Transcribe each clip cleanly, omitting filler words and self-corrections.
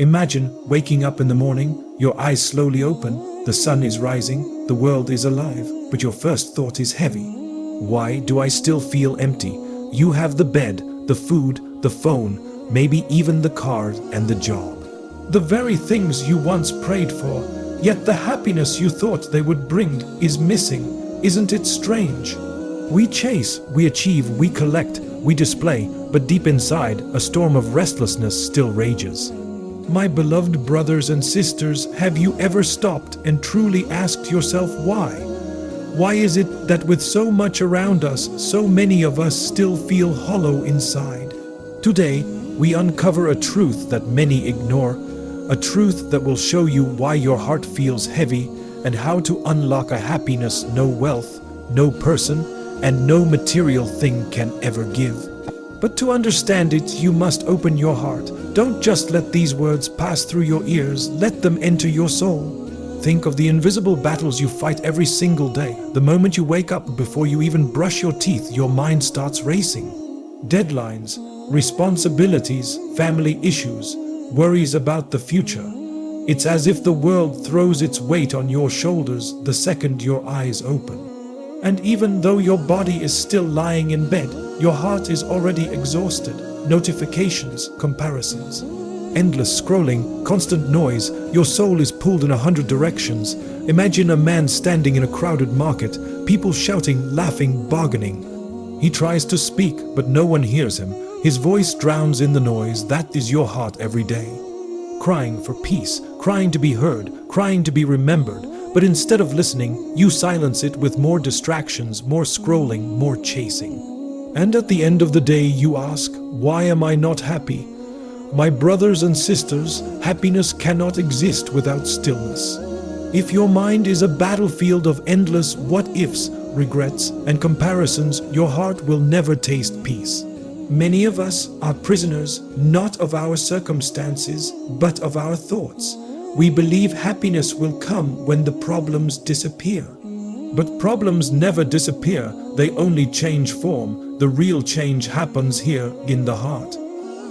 Imagine waking up in the morning, your eyes slowly open, the sun is rising, the world is alive, but your first thought is heavy. Why do I still feel empty? You have the bed, the food, the phone, maybe even the car and the job. The very things you once prayed for, yet the happiness you thought they would bring is missing. Isn't it strange? We chase, we achieve, we collect, we display, but deep inside, a storm of restlessness still rages. My beloved brothers and sisters, have you ever stopped and truly asked yourself why? Why is it that with so much around us, so many of us still feel hollow inside? Today, we uncover a truth that many ignore, a truth that will show you why your heart feels heavy and how to unlock a happiness no wealth, no person, and no material thing can ever give. But to understand it, you must open your heart. Don't just let these words pass through your ears, let them enter your soul. Think of the invisible battles you fight every single day. The moment you wake up, before you even brush your teeth, your mind starts racing. Deadlines, responsibilities, family issues, worries about the future. It's as if the world throws its weight on your shoulders the second your eyes open. And even though your body is still lying in bed, your heart is already exhausted. Notifications, comparisons, endless scrolling, constant noise, your soul is pulled in 100 directions. Imagine a man standing in a crowded market, people shouting, laughing, bargaining. He tries to speak, but no one hears him. His voice drowns in the noise. That is your heart every day. Crying for peace, crying to be heard, crying to be remembered. But instead of listening, you silence it with more distractions, more scrolling, more chasing. And at the end of the day, you ask, why am I not happy? My brothers and sisters, happiness cannot exist without stillness. If your mind is a battlefield of endless what-ifs, regrets, and comparisons, your heart will never taste peace. Many of us are prisoners, not of our circumstances, but of our thoughts. We believe happiness will come when the problems disappear. But problems never disappear, they only change form. The real change happens here in the heart.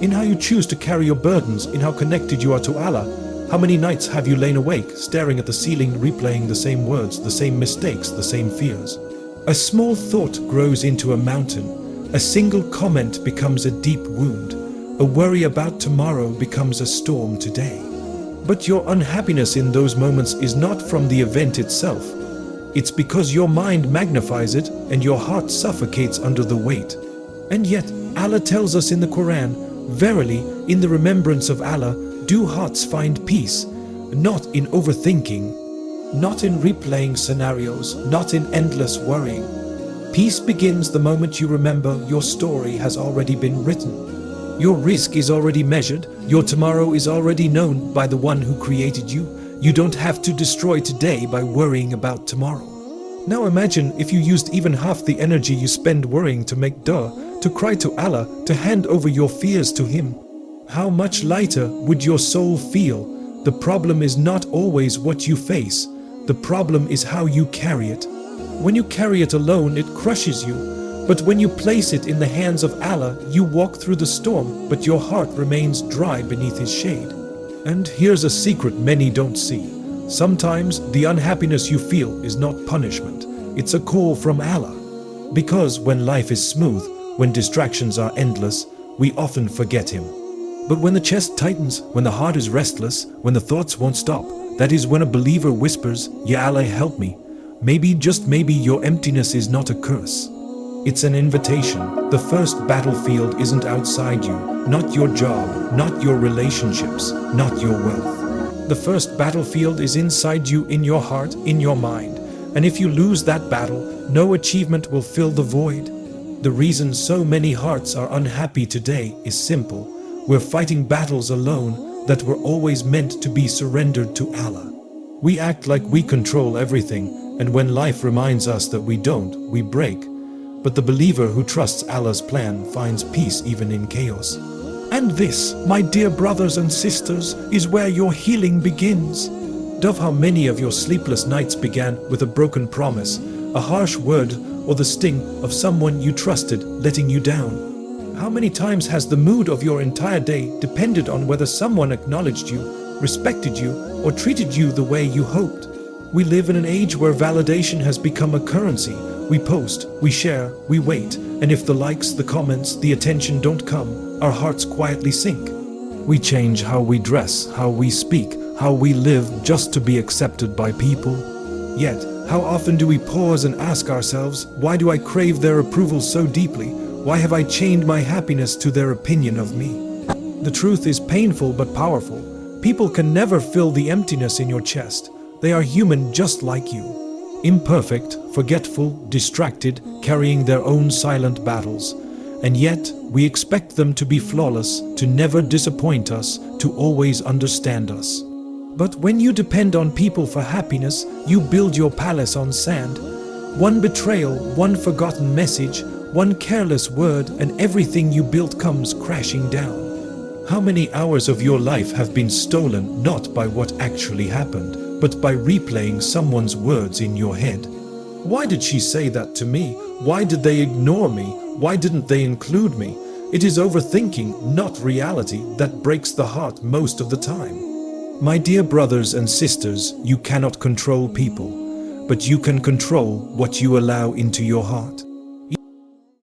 In how you choose to carry your burdens, in how connected you are to Allah. How many nights have you lain awake, staring at the ceiling, replaying the same words, the same mistakes, the same fears? A small thought grows into a mountain. A single comment becomes a deep wound. A worry about tomorrow becomes a storm today. But your unhappiness in those moments is not from the event itself. It's because your mind magnifies it and your heart suffocates under the weight. And yet, Allah tells us in the Qur'an, verily, in the remembrance of Allah, do hearts find peace, not in overthinking, not in replaying scenarios, not in endless worrying. Peace begins the moment you remember your story has already been written. Your risk is already measured, your tomorrow is already known by the one who created you. You don't have to destroy today by worrying about tomorrow. Now imagine if you used even half the energy you spend worrying to make dua, to cry to Allah, to hand over your fears to Him. How much lighter would your soul feel? The problem is not always what you face. The problem is how you carry it. When you carry it alone, it crushes you. But when you place it in the hands of Allah, you walk through the storm, but your heart remains dry beneath His shade. And here's a secret many don't see. Sometimes the unhappiness you feel is not punishment, it's a call from Allah. Because when life is smooth, when distractions are endless, we often forget Him. But when the chest tightens, when the heart is restless, when the thoughts won't stop, that is when a believer whispers, Ya Allah, help me. Maybe, just maybe, your emptiness is not a curse. It's an invitation. The first battlefield isn't outside you, not your job, not your relationships, not your wealth. The first battlefield is inside you, in your heart, in your mind. And if you lose that battle, no achievement will fill the void. The reason so many hearts are unhappy today is simple. We're fighting battles alone that were always meant to be surrendered to Allah. We act like we control everything, and when life reminds us that we don't, we break. But the believer who trusts Allah's plan finds peace even in chaos. And this, my dear brothers and sisters, is where your healing begins. Of how many of your sleepless nights began with a broken promise, a harsh word, or the sting of someone you trusted letting you down. How many times has the mood of your entire day depended on whether someone acknowledged you, respected you, or treated you the way you hoped? We live in an age where validation has become a currency. We post, we share, we wait, and if the likes, the comments, the attention don't come, our hearts quietly sink. We change how we dress, how we speak, how we live just to be accepted by people. Yet, how often do we pause and ask ourselves, why do I crave their approval so deeply? Why have I chained my happiness to their opinion of me? The truth is painful but powerful. People can never fill the emptiness in your chest. They are human just like you. Imperfect, forgetful, distracted, carrying their own silent battles. And yet, we expect them to be flawless, to never disappoint us, to always understand us. But when you depend on people for happiness, you build your palace on sand. One betrayal, one forgotten message, one careless word, and everything you built comes crashing down. How many hours of your life have been stolen not by what actually happened, but by replaying someone's words in your head? Why did she say that to me? Why did they ignore me? Why didn't they include me? It is overthinking, not reality, that breaks the heart most of the time. My dear brothers and sisters, you cannot control people, but you can control what you allow into your heart.